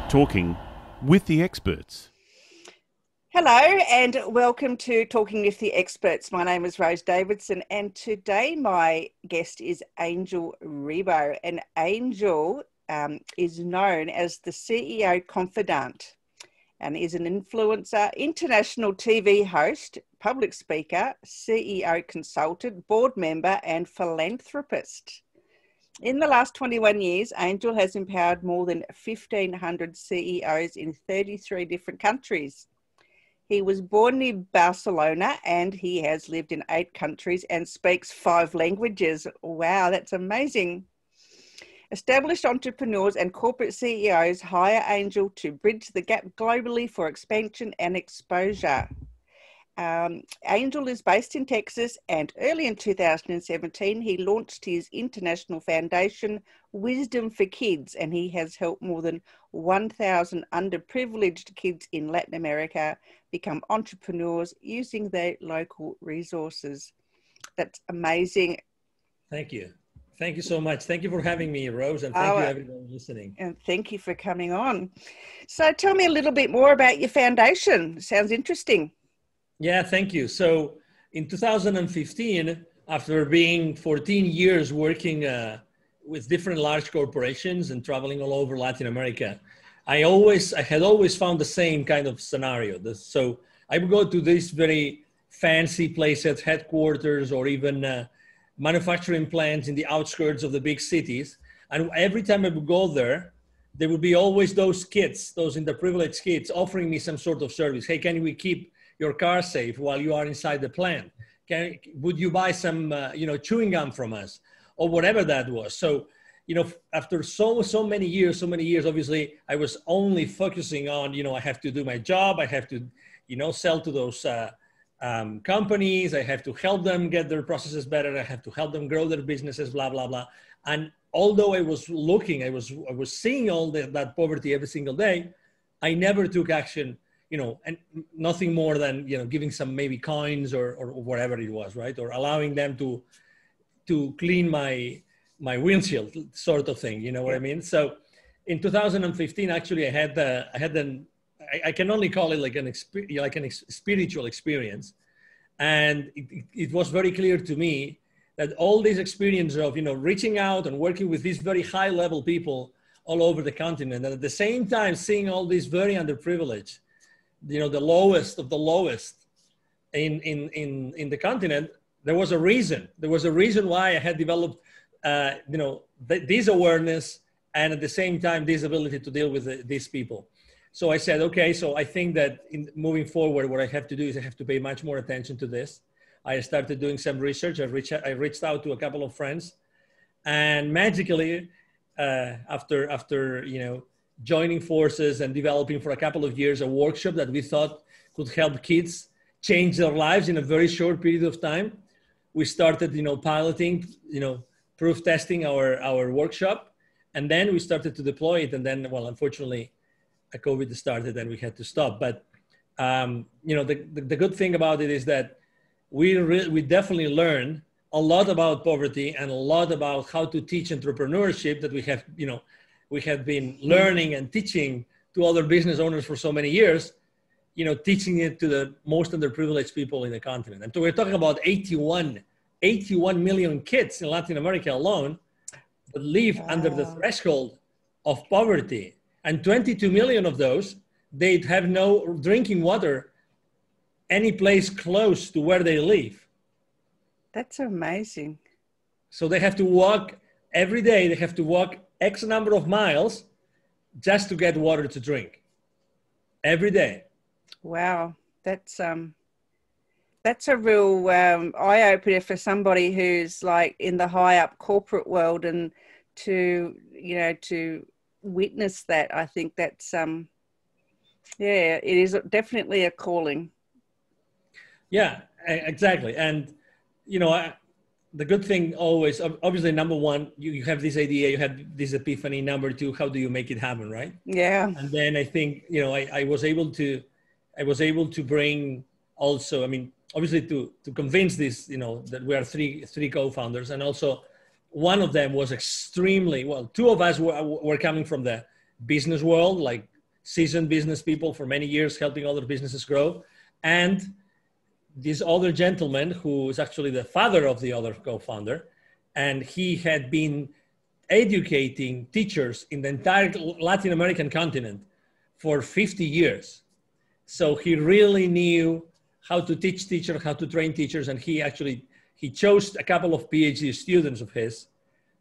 Talking with the experts. Hello and welcome to Talking with the Experts. My name is Rose Davidson and today my guest is Angel Ribo. And Angel is known as the CEO Confidant and is an influencer, international TV host, public speaker, CEO consultant, board member and philanthropist. In the last 21 years, Angel has empowered more than 1,500 CEOs in 33 different countries. He was born in Barcelona and he has lived in 8 countries and speaks 5 languages. Wow, that's amazing. Established entrepreneurs and corporate CEOs hire Angel to bridge the gap globally for expansion and exposure. Angel is based in Texas, and early in 2017, he launched his international foundation, Wisdom for Kids, and he has helped more than 1,000 underprivileged kids in Latin America become entrepreneurs using their local resources. That's amazing. Thank you. Thank you so much. Thank you for having me, Rose, and thank you everyone listening. And thank you for coming on. So tell me a little bit more about your foundation. Sounds interesting. Yeah, thank you. So in 2015, after being 14 years working with different large corporations and traveling all over Latin America, I had always found the same kind of scenario. So I would go to these very fancy places, headquarters, or even manufacturing plants in the outskirts of the big cities. And every time I would go there would be always those kids, those underprivileged kids offering me some sort of service. Hey, can we keep your car safe while you are inside the plant? Would you buy some, chewing gum from us, or whatever that was? So, after so many years, obviously I was only focusing on, I have to do my job. I have to, sell to those companies. I have to help them get their processes better. I have to help them grow their businesses, blah, blah, blah. And although I was seeing all that poverty every single day, I never took action, and nothing more than, giving some maybe coins or whatever it was, right? Or allowing them to clean my windshield sort of thing, you know what I mean? So in 2015, actually I can only call it like an spiritual experience. And it was very clear to me that all this experience of, reaching out and working with these very high level people all over the continent, and at the same time seeing all these very underprivileged, the lowest of the lowest in the continent, there was a reason. There was a reason why I had developed, this awareness and at the same time, this ability to deal with these people. So I said, okay, so I think that in moving forward, what I have to do is I have to pay much more attention to this. I started doing some research. I reached out to a couple of friends, and magically, after joining forces and developing for a couple of years a workshop that we thought could help kids change their lives in a very short period of time, we started, piloting, proof testing our workshop, and then we started to deploy it. And then, well, unfortunately, COVID started and we had to stop. But the good thing about it is that we definitely learn a lot about poverty and a lot about how to teach entrepreneurship that we have been learning and teaching to other business owners for so many years, teaching it to the most underprivileged people in the continent. And so we're talking about 81 million kids in Latin America alone that live under the threshold of poverty. And 22 million of those, they have no drinking water any place close to where they live. That's amazing. So they have to walk every day. They have to walk X number of miles just to get water to drink every day. Wow. That's a real eye-opener for somebody who's like in the high up corporate world, and to witness that. I think that's it is definitely a calling. Yeah, exactly. And the good thing always, obviously, number one, you have this idea, you have this epiphany. Number two, how do you make it happen, right? Yeah. And then I think, I was able to bring also, I mean, obviously to convince this, that we are three co-founders, and also one of them was extremely, well, two of us were coming from the business world, like seasoned business people for many years, helping other businesses grow. And this other gentleman, who is actually the father of the other co-founder, and he had been educating teachers in the entire Latin American continent for 50 years. So he really knew how to teach teachers, how to train teachers. And he chose a couple of PhD students of his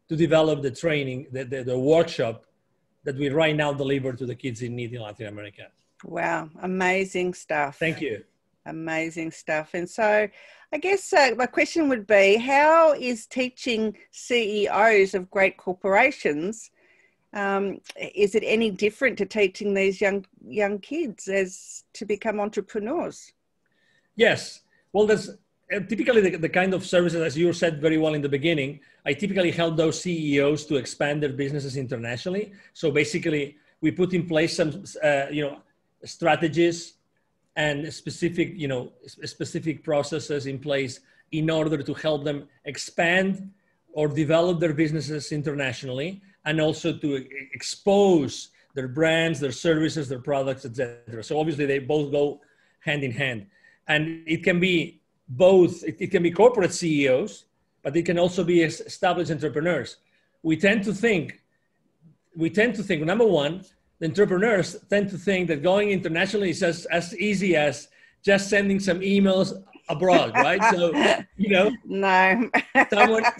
to develop the training, the workshop that we right now deliver to the kids in need in Latin America. Wow, amazing stuff. Thank you. Amazing stuff. And so I guess my question would be, how is teaching CEOs of great corporations, is it any different to teaching these young kids as to become entrepreneurs? Yes. Well, there's typically the kind of services, as you said very well in the beginning, I typically help those CEOs to expand their businesses internationally. So basically, we put in place some, strategies and specific processes in place in order to help them expand or develop their businesses internationally, and also to expose their brands, their services, their products, etc. So obviously, they both go hand in hand. And it can be both. It can be corporate CEOs, but it can also be established entrepreneurs. We tend to think, number one, the entrepreneurs tend to think that going internationally is as easy as just sending some emails abroad, right? So, no,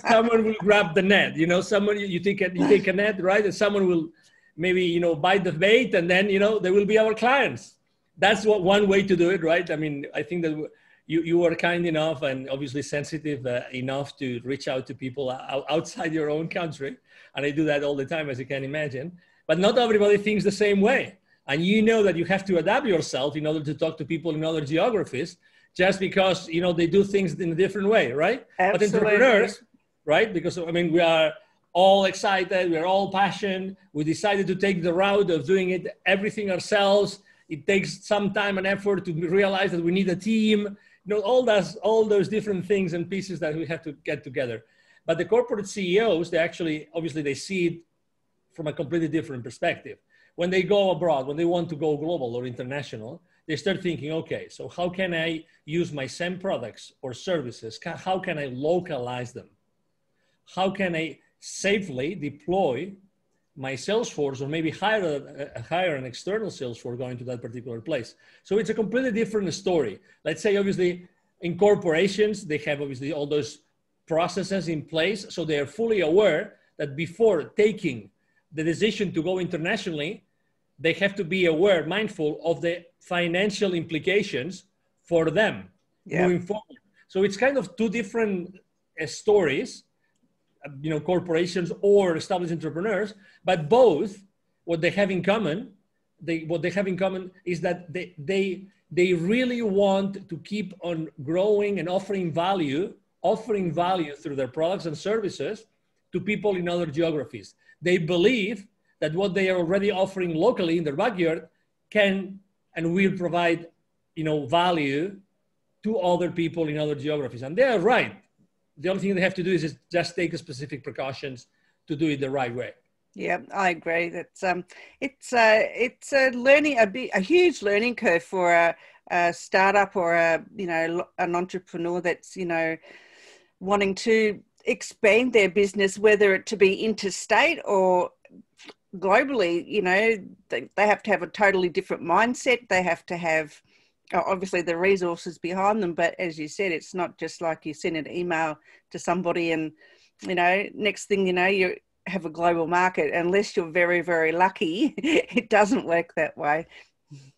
someone will grab the net, you take a net, right? And someone will maybe, bite the bait, and then, they will be our clients. That's one way to do it, right? I mean, I think that you are kind enough and obviously sensitive enough to reach out to people outside your own country. And I do that all the time, as you can imagine. But not everybody thinks the same way. And you know that you have to adapt yourself in order to talk to people in other geographies, just because, they do things in a different way, right? Absolutely. But entrepreneurs, right? Because, we are all excited. We are all passionate. We decided to take the route of doing everything ourselves. It takes some time and effort to realize that we need a team. All those different things and pieces that we have to get together. But the corporate CEOs, obviously they see it from a completely different perspective. When they go abroad, when they want to go global or international, they start thinking, okay, so how can I use my same products or services? How can I localize them? How can I safely deploy my sales force, or maybe hire an external sales force going to that particular place? So it's a completely different story. Let's say, obviously, in corporations, they have obviously all those processes in place. So they are fully aware that before taking the decision to go internationally, they have to be mindful of the financial implications for them moving forward. So it's kind of two different stories, corporations or established entrepreneurs, but both, what they have in common is that they really want to keep on growing and offering value through their products and services to people in other geographies. They believe that what they are already offering locally in their backyard can and will provide, value to other people in other geographies. And they are right. The only thing they have to do is just take specific precautions to do it the right way. Yeah, I agree. It's a huge learning curve for a startup or an entrepreneur that's wanting to expand their business, whether it to be interstate or globally. They have to have a totally different mindset. They have to have obviously the resources behind them, but as you said, it's not just like you send an email to somebody and next thing you have a global market. Unless you're very, very lucky, it doesn't work that way.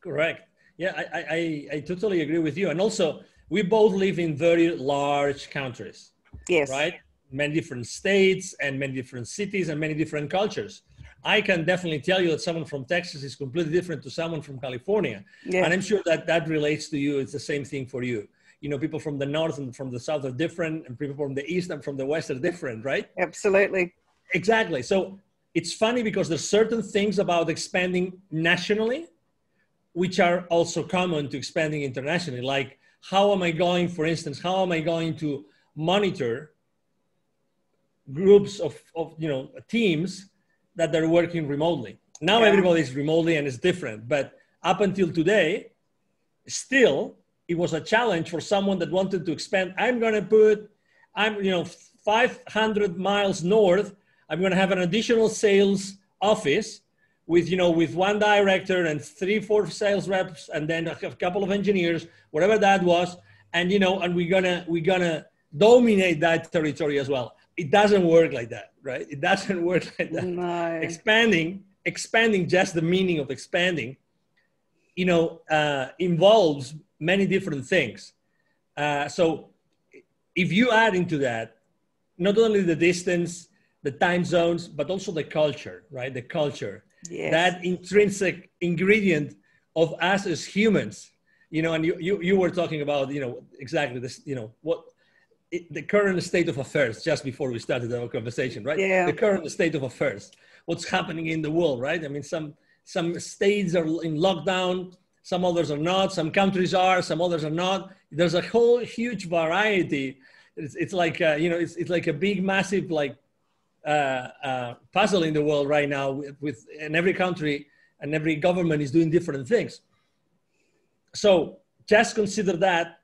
Correct. Yeah, I totally agree with you. And also, we both live in very large countries. Yes. Right? Many different states and many different cities and many different cultures. I can definitely tell you that someone from Texas is completely different to someone from California. Yeah. And I'm sure that relates to you. It's the same thing for you. People from the north and from the south are different, and people from the east and from the west are different, right? Absolutely. Exactly. So it's funny because there's certain things about expanding nationally, which are also common to expanding internationally. Like, how am I going to monitor groups of teams that they're working remotely? Now everybody's remotely and it's different. But up until today, still, it was a challenge for someone that wanted to expand. I'm 500 miles north. I'm going to have an additional sales office with one director and 3-4 sales reps, and then a couple of engineers, whatever that was. And, and we're gonna dominate that territory as well. It doesn't work like that, right? It doesn't work like that. No. Expanding, just the meaning of expanding, involves many different things. So if you add into that, not only the distance, the time zones, but also the culture, right? The culture, yes. That intrinsic ingredient of us as humans, and you were talking about, exactly this, the current state of affairs, just before we started our conversation, right? Yeah. The current state of affairs, what's happening in the world, right? I mean, some states are in lockdown, some others are not, some countries are, some others are not. There's a whole huge variety. It's like, it's like a big, massive, puzzle in the world right now and every country and every government is doing different things. So just consider that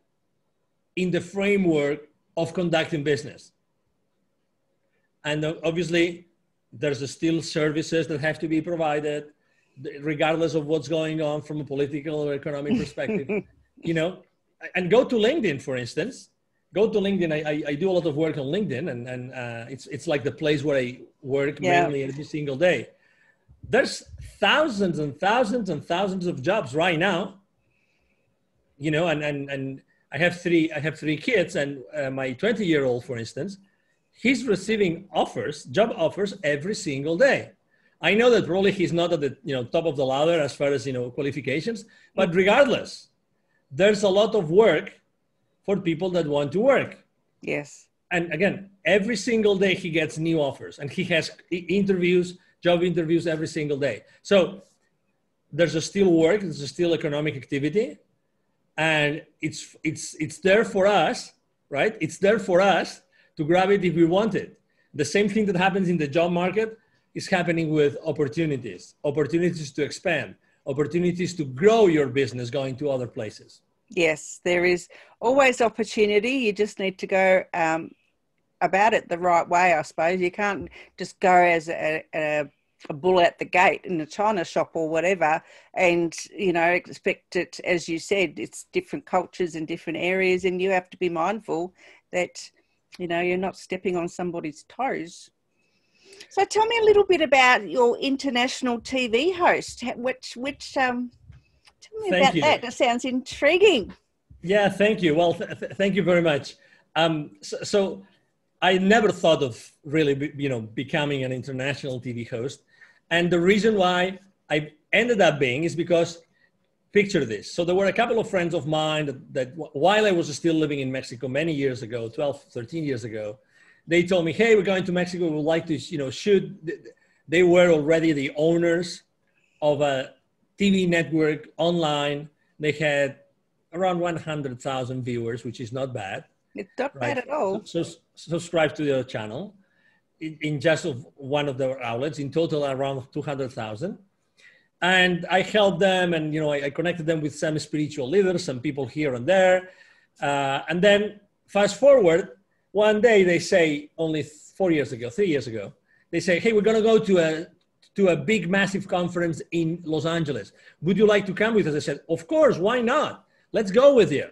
in the framework of conducting business. And obviously there's still services that have to be provided regardless of what's going on from a political or economic perspective, and go to LinkedIn, for instance. Go to LinkedIn. I do a lot of work on LinkedIn, and it's like the place where I work mainly every single day. There's thousands and thousands and thousands of jobs right now, and I have three kids, and my 20-year-old, for instance, he's receiving job offers every single day. I know that probably he's not at the top of the ladder as far as qualifications, but regardless, there's a lot of work for people that want to work. Yes. And again, every single day he gets new offers, and he has job interviews every single day. So there's still work, there's still economic activity, and it's there for us, right? It's there for us to grab it if we want it. The same thing that happens in the job market is happening with opportunities to expand, opportunities to grow your business going to other places. Yes, there is always opportunity. You just need to go about it the right way, I suppose. You can't just go as a bull at the gate in a china shop or whatever and, expect it, as you said, it's different cultures in different areas, and you have to be mindful that, you're not stepping on somebody's toes. So tell me a little bit about your international TV host. Tell me about that. That sounds intriguing. Yeah, thank you. Well, thank you very much. So I never thought of really, becoming an international TV host. And the reason why I ended up being is because, picture this. So there were a couple of friends of mine that while I was still living in Mexico many years ago, 12, 13 years ago, they told me, hey, we're going to Mexico. We would like to, shoot. They were already the owners of a TV network online. They had around 100,000 viewers, which is not bad. It's not bad at all. So subscribe to the channel in just one of their outlets, in total around 200,000. And I helped them, and I connected them with some spiritual leaders, some people here and there. And then fast forward, one day they say, only 3 years ago, they say, hey, we're going to go to a big, massive conference in Los Angeles. Would you like to come with us? I said, of course, why not? Let's go with you.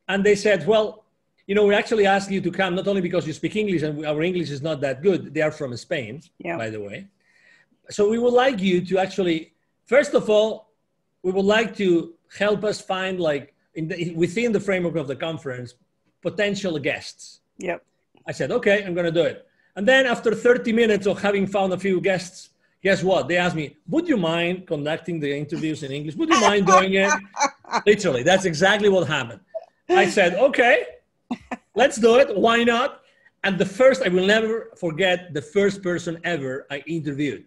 And they said, well, we actually asked you to come not only because you speak English, and our English is not that good. They are from Spain, by the way. So we would like you to actually, first of all, we would like to help us find, within the framework of the conference, potential guests. Yep. I said, okay, I'm going to do it. And then after 30 minutes of having found a few guests, guess what? They asked me, would you mind conducting the interviews in English? Would you mind doing it? Literally, that's exactly what happened. I said, okay, let's do it. Why not? And I will never forget the first person ever I interviewed.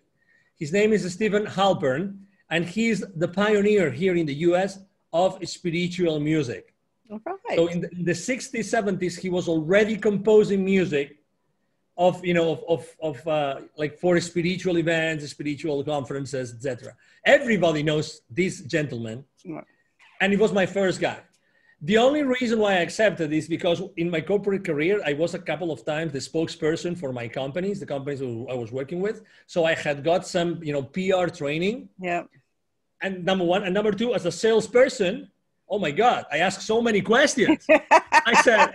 His name is Stephen Halpern, and he's the pioneer here in the US of spiritual music. All right. So in the 60s, 70s, he was already composing music of you know of like for spiritual events, spiritual conferences, etc. Everybody knows this gentleman, and it was my first guy. The only reason why I accepted is because in my corporate career, I was a couple of times the spokesperson for my companies, the companies who I was working with. So I had got some, PR training. Yeah. And number one, and number two, as a salesperson, oh my God, I asked so many questions. I said,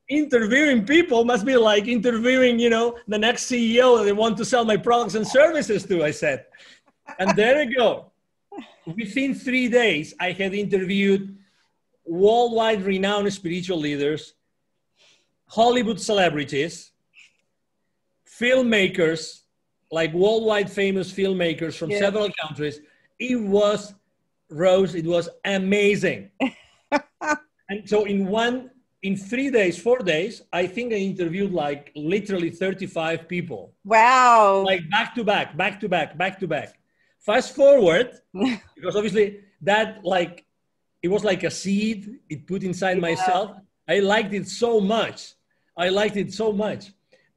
interviewing people must be like interviewing, the next CEO that they want to sell my products and services to, I said. And there you go. Within 3 days, I had interviewed worldwide renowned spiritual leaders, Hollywood celebrities, filmmakers, like worldwide famous filmmakers from several countries. It was, Rose, it was amazing. And so in 3 days, 4 days, I think I interviewed like literally 35 people. Wow. Like back to back, back to back, back to back. Fast forward, because obviously that it was like a seed it put inside myself. I liked it so much.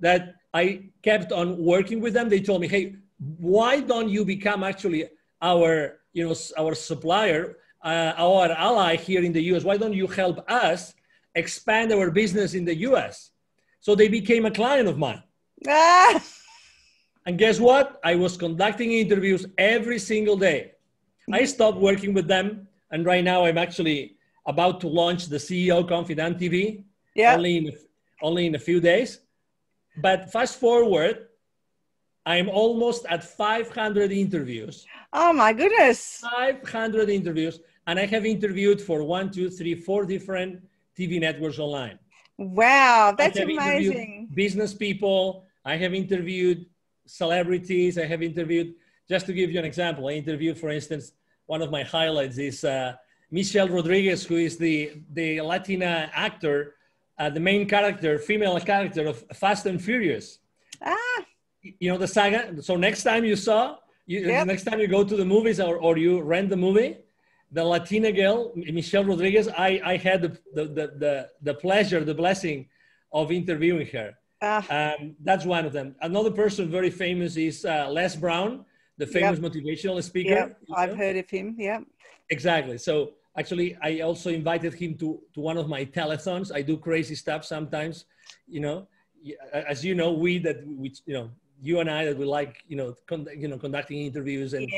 That I kept on working with them. They told me, hey, why don't you become actually our supplier, our ally here in the US? Why don't you help us expand our business in the US? So they became a client of mine. And guess what? I was conducting interviews every single day. I stopped working with them. And right now I'm actually about to launch the CEO Confidant TV. Yeah. Only in a few days. But fast forward, I'm almost at 500 interviews. Oh my goodness. 500 interviews. And I have interviewed for 4 different TV networks online. Wow, that's amazing. Business people. I have interviewed celebrities. I have interviewed, just to give you an example, I interviewed, for instance, one of my highlights is Michelle Rodriguez, who is the Latina actor, the main character, female character of Fast and Furious. The saga. So next time next time you go to the movies or you rent the movie, the Latina girl, Michelle Rodriguez, I had the pleasure, the blessing of interviewing her. That's one of them. Another person very famous is Les Brown, the famous motivational speaker. Yeah, I've heard of him. Yeah. Exactly. So actually, I also invited him to one of my telethons. I do crazy stuff sometimes, as you know, you and I, that we like, conducting interviews and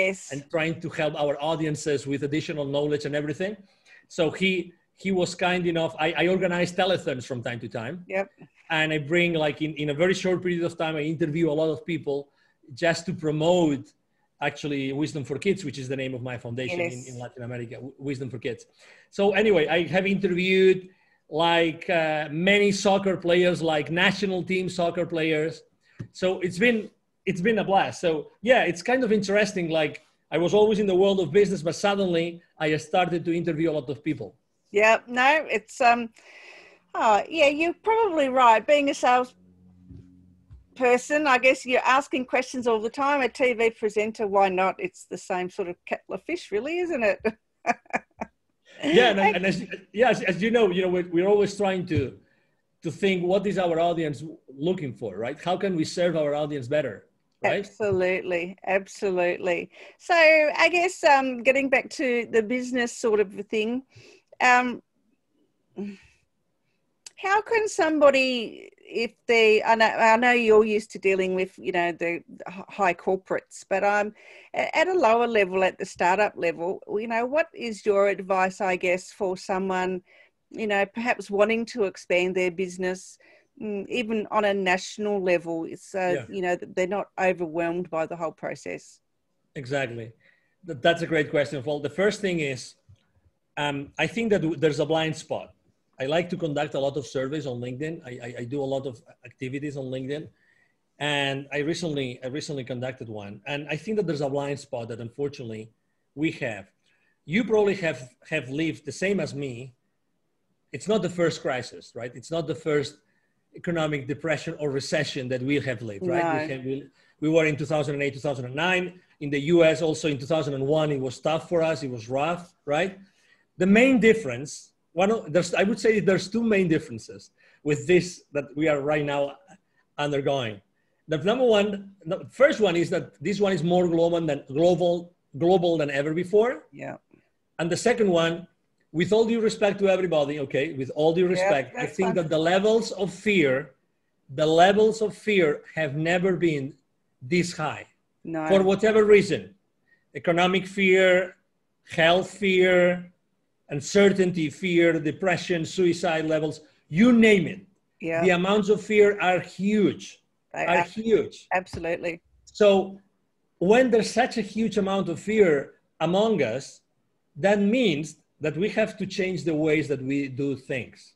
trying to help our audiences with additional knowledge and everything. So he was kind enough. I organize telethons from time to time. Yep. And I bring in a very short period of time, I interview a lot of people just to promote actually Wisdom for Kids, which is the name of my foundation in Latin America, Wisdom for Kids. So anyway, I have interviewed many soccer players, like national team soccer players. So it's been a blast. So yeah, it's kind of interesting. I was always in the world of business, but suddenly I started to interview a lot of people. Yeah, no, it's, you're probably right. Being a sales person, I guess you're asking questions all the time. A TV presenter, why not? It's the same sort of kettle of fish, really, isn't it? Yeah, and as you know, we're always trying to think, what is our audience looking for, right? How can we serve our audience better, right? Absolutely. So I guess getting back to the business sort of thing, how can somebody, if I know you're used to dealing with, the high corporates, but at a lower level, at the startup level, what is your advice, I guess, for someone, perhaps wanting to expand their business, even on a national level, so, that they're not overwhelmed by the whole process? Exactly. That's a great question. Well, the first thing is, I think that there's a blind spot. I like to conduct a lot of surveys on LinkedIn. I do a lot of activities on LinkedIn. And I recently conducted one. And I think that there's a blind spot that unfortunately we have. You probably have lived the same as me. It's not the first crisis, right? It's not the first economic depression or recession that we have lived, right? No. We were in 2008, 2009. In the US also in 2001, it was tough for us. It was rough, right? The main difference, I would say there's two main differences with this that we are right now undergoing. The first one is that this one is more global than ever before. Yeah. And the second one, with all due respect to everybody, okay, with all due respect, I think that the levels of fear have never been this high. No. For whatever reason. Economic fear, health fear, uncertainty fear, depression, suicide levels, you name it. Yeah. The amounts of fear are huge. They are huge. Absolutely. So when there's such a huge amount of fear among us, that means that we have to change the ways that we do things.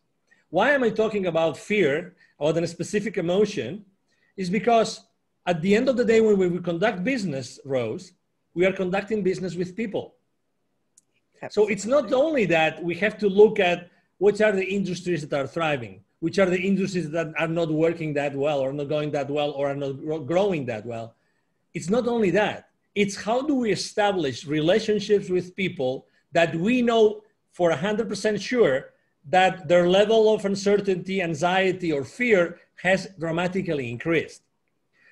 Why am I talking about fear, about a specific emotion? Is because at the end of the day, when we conduct business, Rose, we are conducting business with people. Absolutely. So it's not only that we have to look at which are the industries that are thriving, which are the industries that are not working that well or not going that well or are not growing that well. It's not only that. It's how do we establish relationships with people that we know for 100% sure that their level of uncertainty, anxiety, or fear has dramatically increased.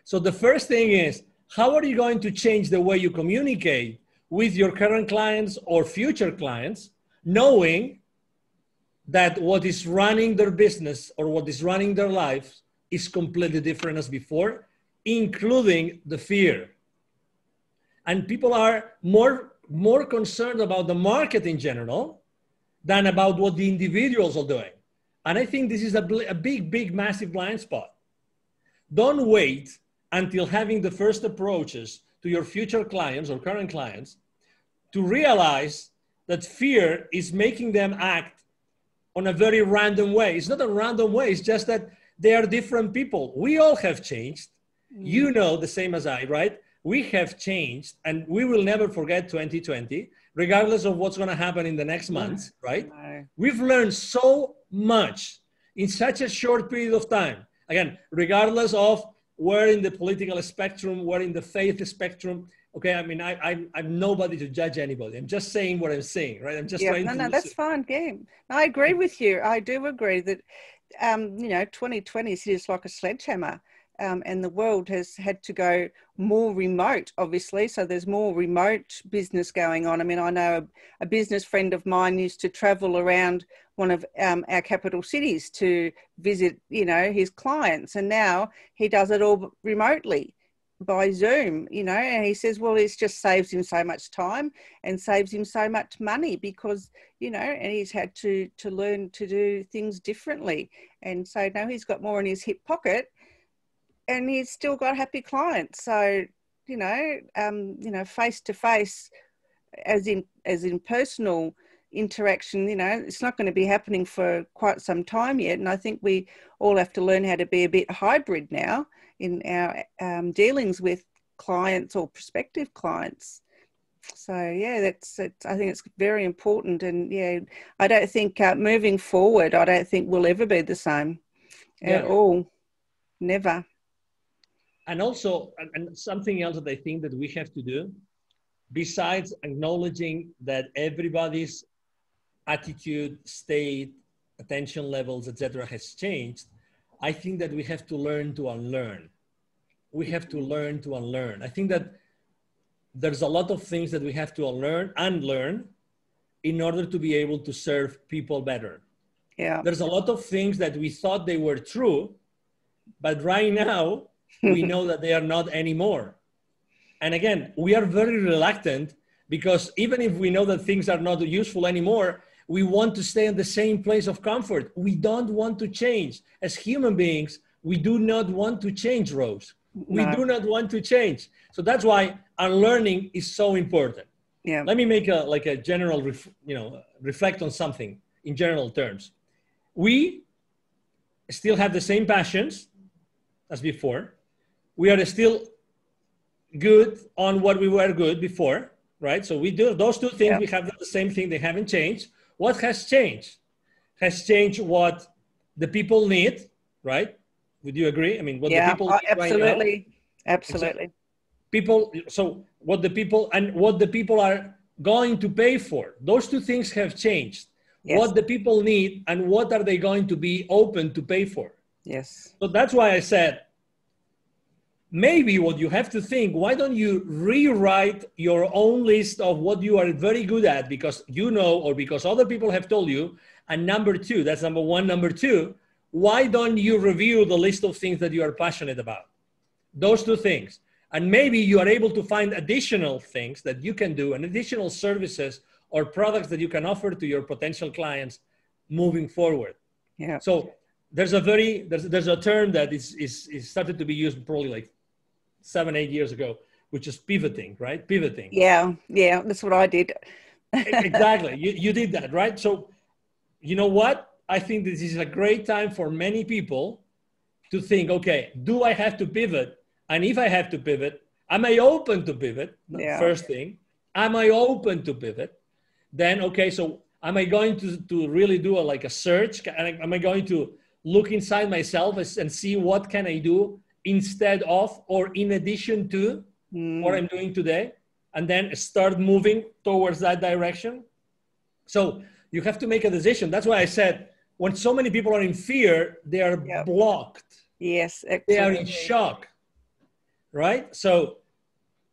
So the first thing is, how are you going to change the way you communicate with your current clients or future clients, knowing that what is running their business or what is running their lives is completely different as before, including the fear. And people are more concerned about the market in general than about what the individuals are doing. And I think this is a big, massive blind spot. Don't wait until having the first approaches to your future clients or current clients to realize that fear is making them act on a very random way. It's not a random way, it's just that they are different people. We all have changed. You know the same as I, right? We have changed, and we will never forget 2020, regardless of what's going to happen in the next months, right? No. We've learned so much in such a short period of time. Again, regardless of where in the political spectrum, where in the faith spectrum. Okay, I mean, I'm nobody to judge anybody. I'm just saying what I'm saying, right? I'm just trying to... No, that's fine. Yeah, I agree with you. I do agree that, 2020 is just like a sledgehammer. And the world has had to go more remote, obviously. So there's more remote business going on. I mean, I know a business friend of mine used to travel around one of our capital cities to visit, his clients. And now he does it all remotely by Zoom, and he says, well, it just saves him so much time and saves him so much money because, and he's had to learn to do things differently. And so now he's got more in his hip pocket. And he's still got happy clients. So, face to face, as in personal interaction, it's not going to be happening for quite some time yet. And I think we all have to learn how to be a bit hybrid now in our dealings with clients or prospective clients. So yeah, I think it's very important. And yeah, I don't think moving forward, I don't think we'll ever be the same at all. Never. And also, and something else that I think that we have to do, besides acknowledging that everybody's attitude, state, attention levels, etc., has changed, I think that we have to learn to unlearn. We have to learn to unlearn. I think that there's a lot of things that we have to unlearn in order to be able to serve people better. Yeah. There's a lot of things that we thought they were true, but right now, we know that they are not anymore. And again, we are very reluctant because even if we know that things are not useful anymore, we want to stay in the same place of comfort. We don't want to change. As human beings, we do not want to change, Rose. We do not want to change. So that's why unlearning is so important. Yeah. Let me make a general, reflect on something in general terms. We still have the same passions as before. We are still good on what we were good before, right? So we do those two things. Yeah. We have the same thing. They haven't changed. What has changed? Has changed what the people need, right? Would you agree? I mean, what the people need absolutely, right now, absolutely. So what the people are going to pay for. Those two things have changed. Yes. What the people need and what are they going to be open to pay for. Yes. So that's why I said maybe what you have to think, why don't you rewrite your own list of what you are very good at because you know, or because other people have told you? And number two, that's number one. Number two, why don't you review the list of things that you are passionate about? Those two things. And maybe you are able to find additional things that you can do and additional services or products that you can offer to your potential clients moving forward. Yeah. So there's a term that is started to be used probably like 7-8 years ago, which is pivoting, right? Pivoting. Yeah. That's what I did. Exactly. You did that, right? So you know what? I think this is a great time for many people to think, okay, do I have to pivot? And if I have to pivot, am I open to pivot? Yeah. First thing, am I open to pivot? Then, okay, so am I going to really do a search? Am I going to look inside myself and see what can I do instead of or in addition to what I'm doing today? And then start moving towards that direction. So you have to make a decision. That's why I said, when so many people are in fear, they are blocked. Yes, absolutely. They are in shock, right? So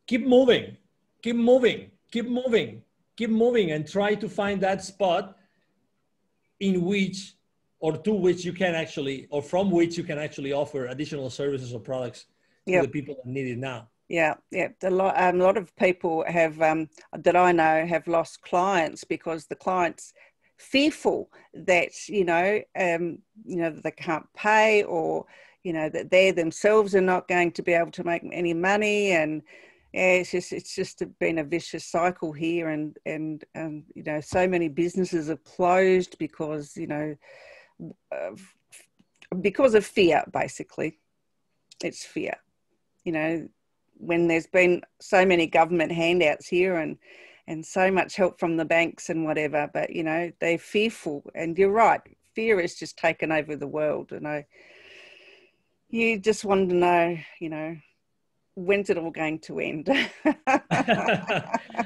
keep moving, keep moving, keep moving, keep moving, and try to find that spot in which or to which you can actually, or from which you can actually offer additional services or products to the people that need it now. Yeah. A lot of people have that I know have lost clients because the clients fearful that that they can't pay, or that they themselves are not going to be able to make any money, and it's just been a vicious cycle here, and so many businesses have closed because of fear. Basically, it's fear. When there's been so many government handouts here and so much help from the banks and whatever, but they're fearful. And you're right, fear has just taken over the world. And you just want to know, when's it all going to end?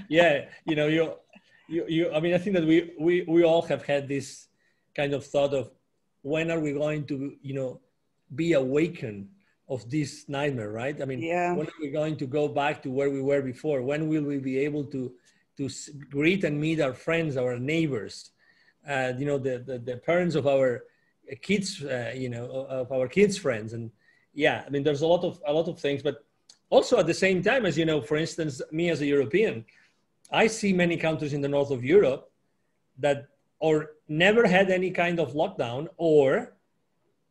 Yeah, I mean, I think that we all have had this kind of thought of, when are we going to, be awakened of this nightmare, right? I mean, when are we going to go back to where we were before? When will we be able to greet and meet our friends, our neighbors, the parents of our kids, of our kids' friends? And I mean, there's a lot of things, but also at the same time, as for instance, me as a European, I see many countries in the north of Europe that or never had any kind of lockdown, or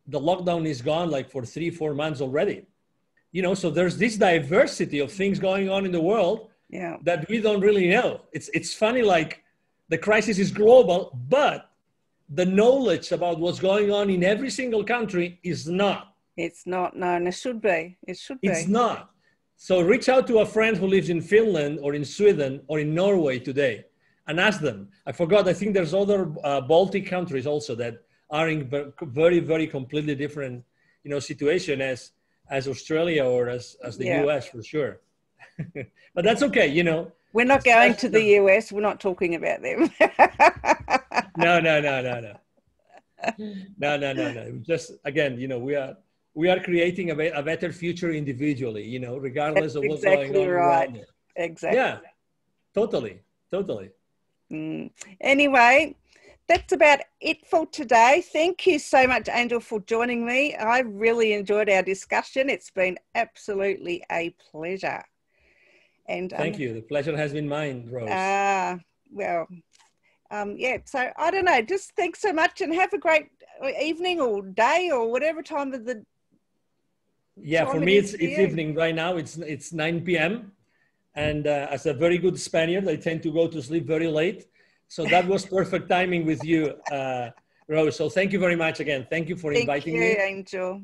the lockdown is gone like for 3-4 months already. So there's this diversity of things going on in the world that we don't really know. It's funny, like the crisis is global, but the knowledge about what's going on in every single country is not. It's not, no, and it should be. It should be. It's not. So reach out to a friend who lives in Finland or in Sweden or in Norway today and ask them. I forgot, I think there's other Baltic countries also that are in very, very completely different, situation as Australia or as the US, for sure. But that's okay, We're not going to the US. We're not talking about them. No. Just again, we are creating a better future individually, regardless of what's going on around us. Exactly. Yeah, totally. Anyway, that's about it for today. Thank you so much, Angel, for joining me. I really enjoyed our discussion. It's been absolutely a pleasure. And thank you. The pleasure has been mine, Rose. So I don't know. Just thanks so much, and have a great evening or day or whatever time of the. Yeah, for me it's evening right now. It's 9 p.m. And as a very good Spaniard, I tend to go to sleep very late. So that was perfect timing with you, Rose. So thank you very much again. Thank you for inviting me. Thank you, Angel.